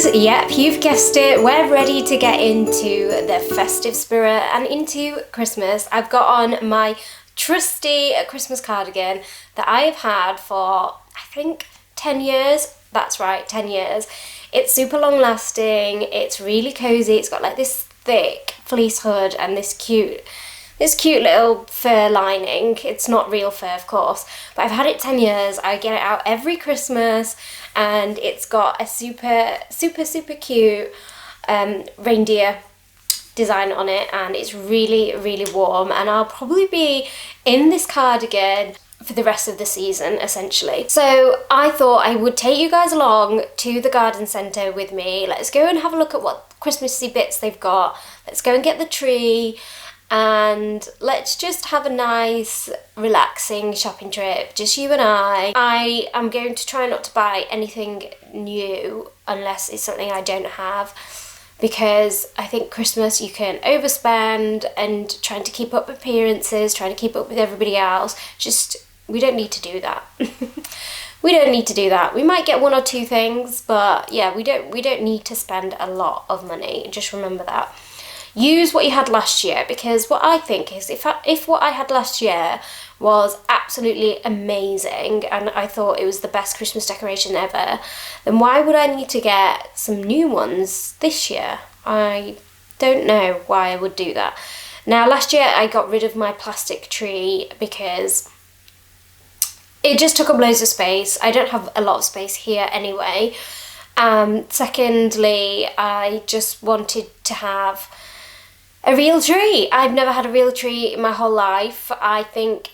guys, yep, you've guessed it. We're ready to get into the festive spirit and into Christmas. I've got on my trusty Christmas cardigan that I have had for, I think, 10 years. That's right, 10 years. It's super long lasting, it's really cozy, it's got like this thick fleece hood and this cute little fur lining. It's not real fur, of course, but I've had it 10 years. I get it out every Christmas, and it's got a super cute reindeer design on it, and it's really warm, and I'll probably be in this cardigan for the rest of the season, essentially. So I thought I would take you guys along to the garden centre with me. Let's go and have a look at what Christmassy bits they've got. Let's go and get the tree, and let's just have a nice relaxing shopping trip, just you and I am going to try not to buy anything new unless it's something I don't have, because I think Christmas you can overspend and trying to keep up appearances, trying to keep up with everybody else. We don't need to do that. We don't need to do that. We might get one or two things, but yeah, we don't need to spend a lot of money. Just remember that. Use what you had last year, because what I think is if what I had last year was absolutely amazing and I thought it was the best Christmas decoration ever, then why would I need to get some new ones this year? I don't know why I would do that. Now, last year I got rid of my plastic tree because it just took up loads of space. I don't have a lot of space here anyway. Secondly, I just wanted to have a real tree. I've never had a real tree in my whole life. I think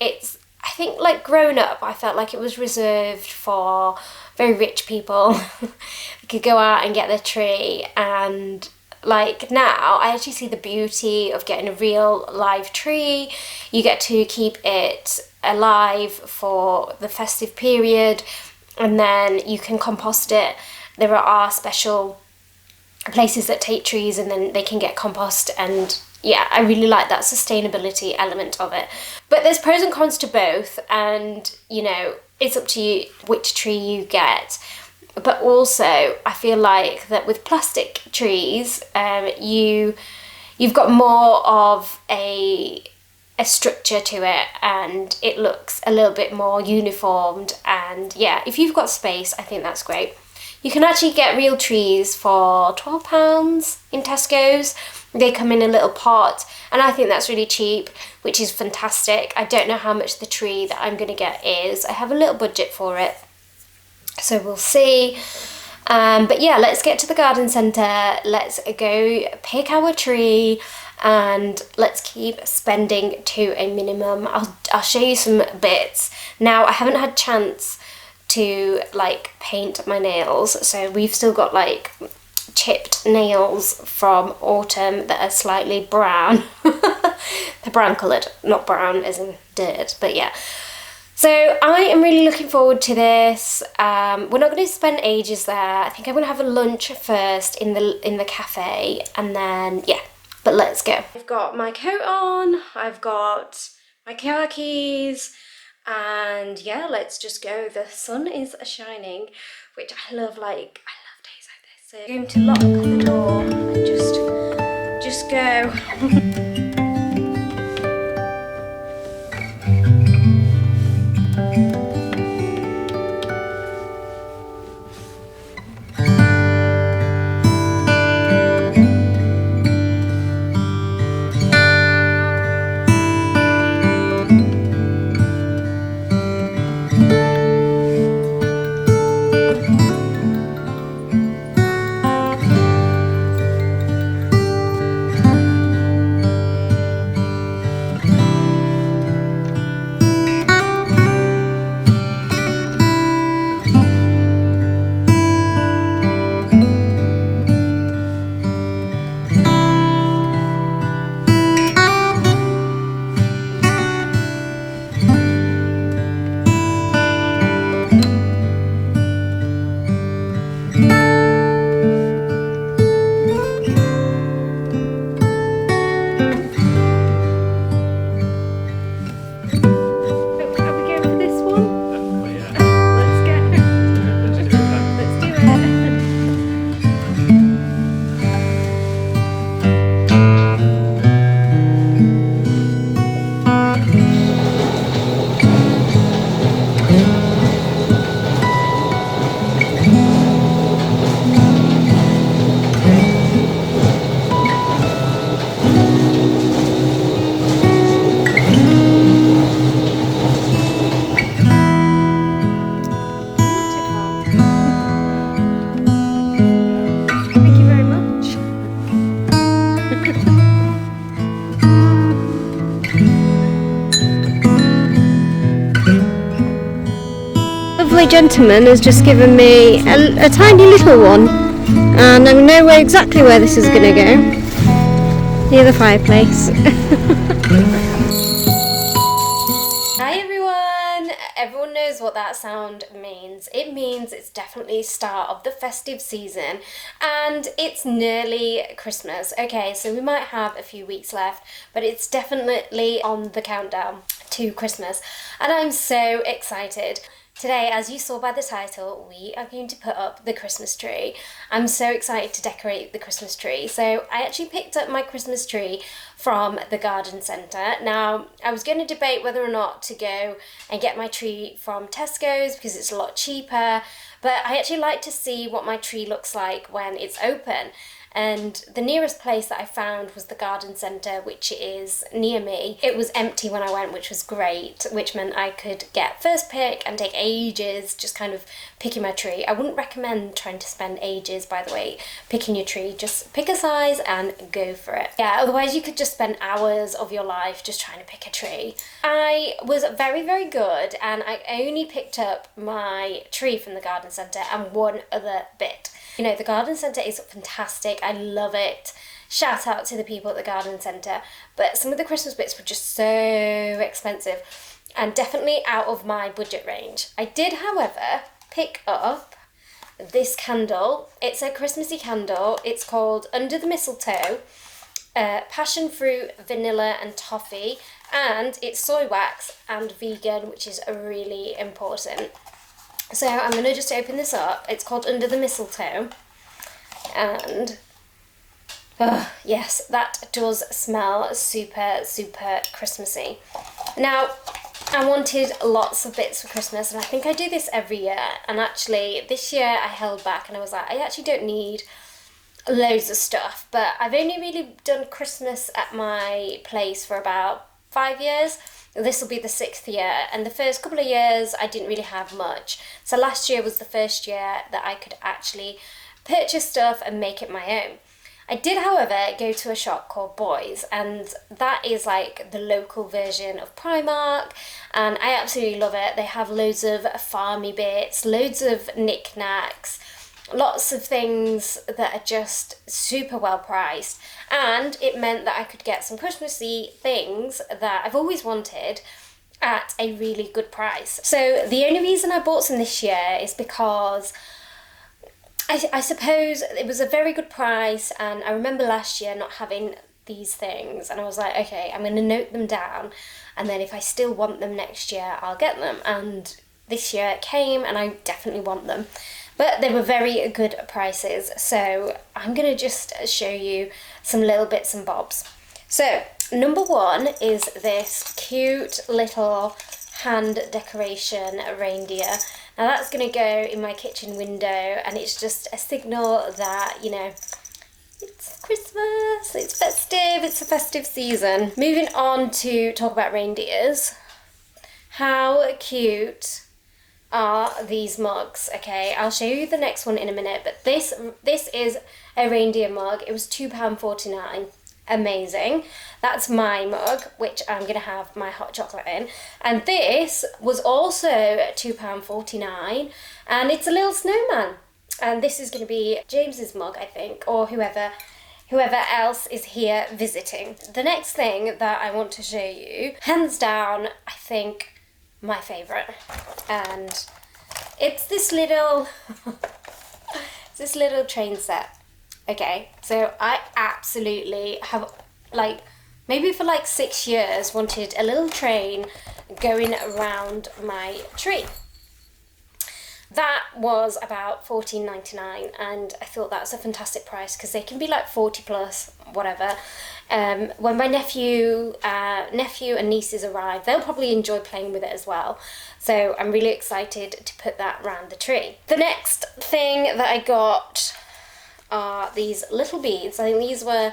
like growing up, I felt like it was reserved for very rich people. They could go out and get their tree, and like now I actually see the beauty of getting a real live tree. You get to keep it alive for the festive period, and then you can compost it. There are special places that take trees and then they can get compost, and yeah, I really like that sustainability element of it. But there's pros and cons to both, and you know, it's up to you which tree you get. But also I feel like that with plastic trees, you've got more of a structure to it, and it looks a little bit more uniformed. And yeah, if you've got space, I think that's great. You can actually get real trees for £12 in Tesco's. They come in a little pot, and I think that's really cheap, which is fantastic. I don't know how much the tree that I'm going to get is. I have a little budget for it, so we'll see. But yeah, let's get to the garden centre. Let's go pick our tree, and let's keep spending to a minimum. I'll show you some bits. Now, I haven't had chance to like paint my nails, so we've still got like chipped nails from autumn that are slightly brown. They're brown coloured, not brown as in dirt, but yeah. So I am really looking forward to this. We're not going to spend ages there. I think I'm going to have a lunch first in the cafe, and then yeah, but let's go. I've got my coat on, I've got my car keys, and yeah, let's just go. The sun is shining, which I love days like this. So I'm going to lock the door and just go. lovely gentleman has just given me a tiny little one, and I know exactly where this is going to go, near the fireplace. Hi everyone! Everyone knows what that sound means. It means it's definitely start of the festive season and it's nearly Christmas. Okay, so we might have a few weeks left, but it's definitely on the countdown to Christmas and I'm so excited. Today, as you saw by the title, we are going to put up the Christmas tree. I'm so excited to decorate the Christmas tree. So I actually picked up my Christmas tree from the garden centre. Now, I was going to debate whether or not to go and get my tree from Tesco's because it's a lot cheaper, but I actually like to see what my tree looks like when it's open. And the nearest place that I found was the garden centre, which is near me. It was empty when I went, which was great, which meant I could get first pick and take ages just kind of picking my tree. I wouldn't recommend trying to spend ages, by the way, picking your tree. Just pick a size and go for it. Yeah, otherwise you could just spend hours of your life just trying to pick a tree. I was very, very good and I only picked up my tree from the garden centre and one other bit. You know, the garden centre is fantastic. I love it. Shout out to the people at the garden centre. But some of the Christmas bits were just so expensive and definitely out of my budget range. I did, however, pick up this candle. It's a Christmassy candle. It's called Under the Mistletoe, passion fruit, vanilla and toffee. And it's soy wax and vegan, which is really important. So I'm going to just open this up. It's called Under the Mistletoe. And, yes, that does smell super, super Christmassy. Now, I wanted lots of bits for Christmas, and I think I do this every year. And actually, this year I held back and I was like, I actually don't need loads of stuff. But I've only really done Christmas at my place for about 5 years. This will be the 6th year, and the first couple of years I didn't really have much. So last year was the first year that I could actually purchase stuff and make it my own. I did, however, go to a shop called Boys, and that is like the local version of Primark, and I absolutely love it. They have loads of farmy bits, loads of knickknacks, lots of things that are just super well priced, and it meant that I could get some Christmassy things that I've always wanted at a really good price. So the only reason I bought some this year is because I suppose it was a very good price, and I remember last year not having these things and I was like, okay, I'm going to note them down and then if I still want them next year I'll get them, and this year it came and I definitely want them. But they were very good prices, so I'm going to just show you some little bits and bobs. So, number one is this cute little hand decoration reindeer. Now that's going to go in my kitchen window, and it's just a signal that, you know, it's Christmas, it's festive, it's a festive season. Moving on to talk about reindeers. How cute are these mugs? Okay, I'll show you the next one in a minute, but this is a reindeer mug. It was £2.49. Amazing. That's my mug, which I'm gonna have my hot chocolate in, and this was also £2.49, and it's a little snowman, and this is gonna be James's mug, I think, or whoever else is here visiting. The next thing that I want to show you, hands down, I think my favourite, and it's this little train set. Okay, so I absolutely have, like, maybe for like 6 years wanted a little train going around my tree. That was about $14.99, and I thought that was a fantastic price because they can be like 40 plus, whatever. When my nephew and nieces arrive, they'll probably enjoy playing with it as well. So I'm really excited to put that around the tree. The next thing that I got are these little beads. I think these were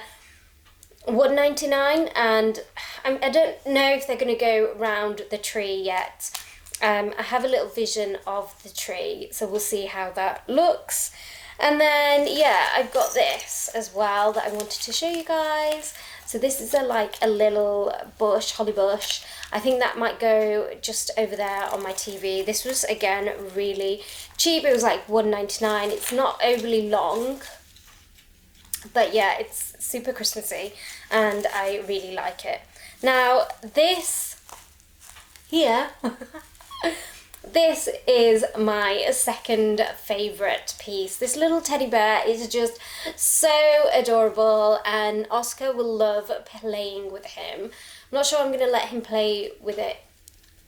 $1.99, and I don't know if they're going to go round the tree yet. I have a little vision of the tree, so we'll see how that looks. And then, yeah, I've got this as well that I wanted to show you guys. So So this is like a little bush, holly bush. I think that might go just over there on my TV. This was, again, really cheap. It was like $1.99. It's not overly long, but yeah, it's super Christmassy and I really like it. Now this here, this is my second favourite piece. This little teddy bear is just so adorable and Oscar will love playing with him. I'm not sure I'm going to let him play with it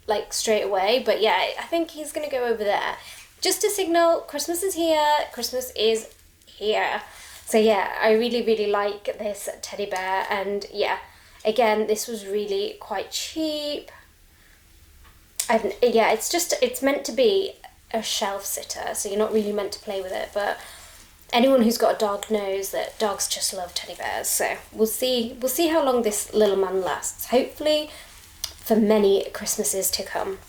like straight away, but yeah, I think he's going to go over there. Just to signal Christmas is here, Christmas is here. So yeah, I really, really like this teddy bear, and yeah, again, this was really quite cheap. And yeah, it's meant to be a shelf sitter, so you're not really meant to play with it, but anyone who's got a dog knows that dogs just love teddy bears. So we'll see how long this little man lasts. Hopefully for many Christmases to come.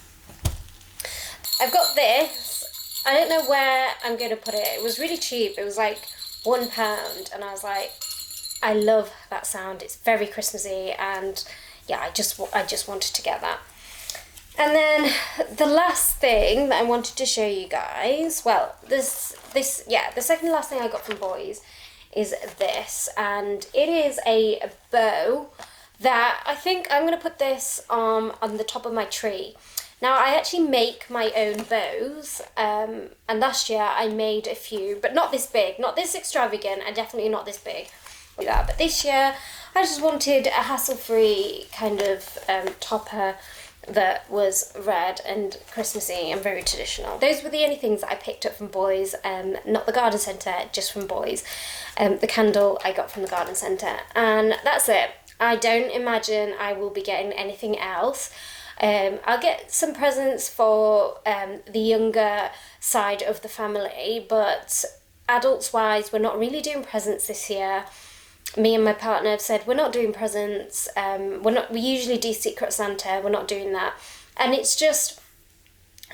I've got this. I don't know where I'm going to put it. It was really cheap. It was like £1, and I was like, I love that sound. It's very Christmassy, and yeah, I just wanted to get that. And then the last thing that I wanted to show you guys, well, the second last thing I got from Boys is this, and it is a bow that I think I'm going to put this on the top of my tree. Now, I actually make my own bows, and last year I made a few, but not this big, not this extravagant, and definitely not this big. But this year, I just wanted a hassle-free kind of topper that was red and Christmassy and very traditional. Those were the only things that I picked up from Boys, not the garden centre, just from Boys. The candle I got from the garden centre, and that's it. I don't imagine I will be getting anything else. I'll get some presents for the younger side of the family, but adults-wise, we're not really doing presents this year. Me and my partner have said we're not doing presents. We usually do Secret Santa. We're not doing that, and it's just,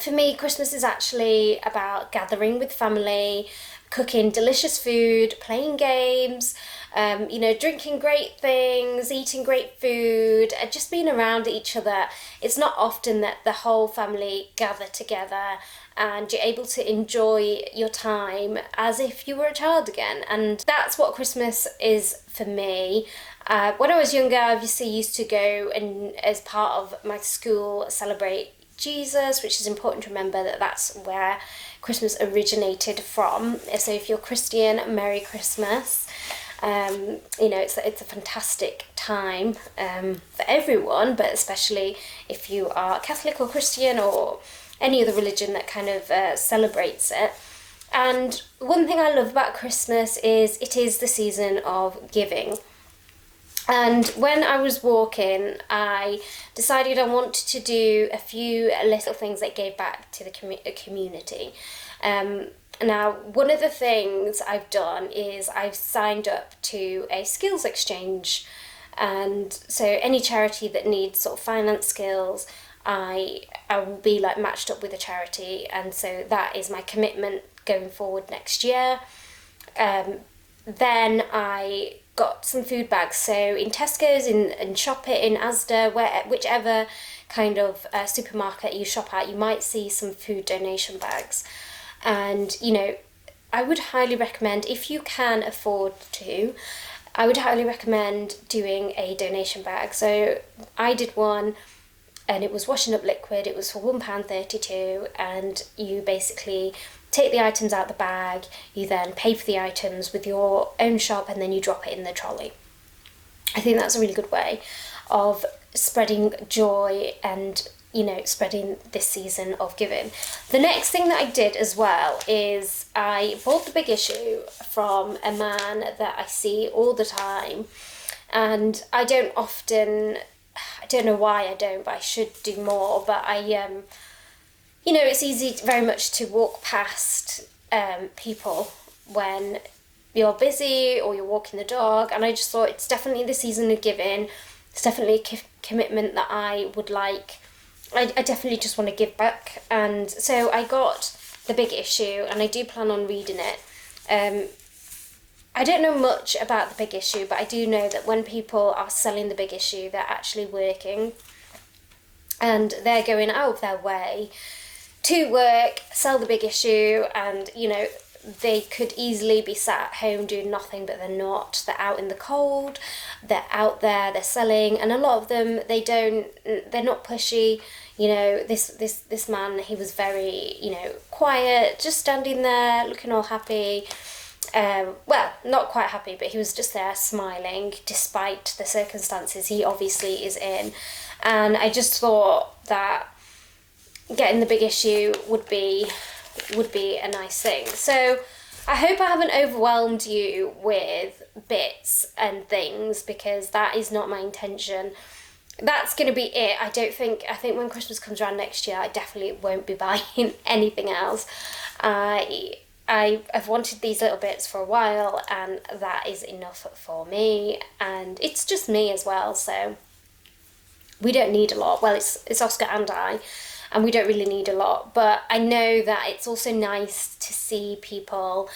for me, Christmas is actually about gathering with family, cooking delicious food, playing games, drinking great things, eating great food, just being around each other. It's not often that the whole family gather together and you're able to enjoy your time as if you were a child again. And that's what Christmas is for me. When I was younger, I obviously used to go and, as part of my school, celebrate Jesus, which is important to remember that that's where Christmas originated from. So if you're Christian, Merry Christmas. It's a fantastic time for everyone, but especially if you are Catholic or Christian or any other religion that kind of celebrates it. And one thing I love about Christmas is it is the season of giving. And when I was walking, I decided I wanted to do a few little things that gave back to the community. Now, one of the things I've done is I've signed up to a skills exchange. And so any charity that needs sort of finance skills, I will be like matched up with a charity. And so that is my commitment going forward next year. Then I got some food bags. So in Tesco's, in Shop It, in Asda, whichever kind of supermarket you shop at, you might see some food donation bags. And, I would highly recommend, if you can afford to, I would highly recommend doing a donation bag. So I did one, and it was washing up liquid. It was for £1.32, and you basically take the items out the bag, you then pay for the items with your own shop, and then you drop it in the trolley. I think that's a really good way of spreading joy and, spreading this season of giving. The next thing that I did as well is I bought the big issue from a man that I see all the time, and I don't know why I don't, but I should do more, but it's easy very much to walk past people when you're busy or you're walking the dog, and I just thought it's definitely the season of giving. It's definitely a commitment that I would like. I definitely just want to give back, and so I got the big issue, and I do plan on reading it. I don't know much about the Big Issue, but I do know that when people are selling the Big Issue, they're actually working, and they're going out of their way to work, sell the Big Issue, and, you know, they could easily be sat at home doing nothing, but they're not. They're out in the cold, they're out there, they're selling, and a lot of them, they're not pushy. You know, this man, he was very, you know, quiet, just standing there, looking all happy. Well, not quite happy, but he was just there smiling despite the circumstances he obviously is in. And I just thought that getting the Big Issue would be a nice thing. So I hope I haven't overwhelmed you with bits and things, because that is not my intention. That's going to be it. I think when Christmas comes around next year, I definitely won't be buying anything else. I've wanted these little bits for a while, and that is enough for me, and it's just me as well, so we don't need a lot. Well, it's Oscar and I, and we don't really need a lot, but I know that it's also nice to see people,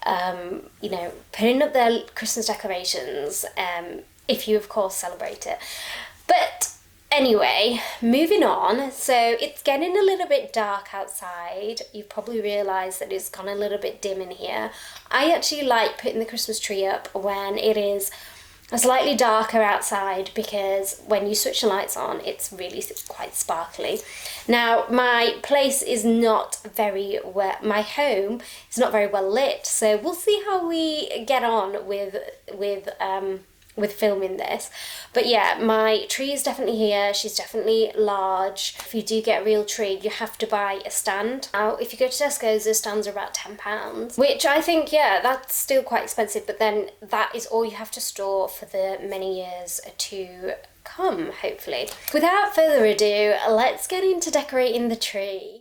you know, putting up their Christmas decorations, if you, of course, celebrate it. But anyway, moving on. So it's getting a little bit dark outside. You've probably realised that it's gone a little bit dim in here. I actually like putting the Christmas tree up when it is slightly darker outside, because when you switch the lights on, it's really quite sparkly. Now, my place is not very well, my home is not very well lit, so we'll see how we get on with filming this. But yeah, my tree is definitely here. She's definitely large. If you do get a real tree, you have to buy a stand. Now, if you go to Tesco's, those stands are about £10, which I think, yeah, that's still quite expensive, but then that is all you have to store for the many years to come, hopefully. Without further ado, let's get into decorating the tree.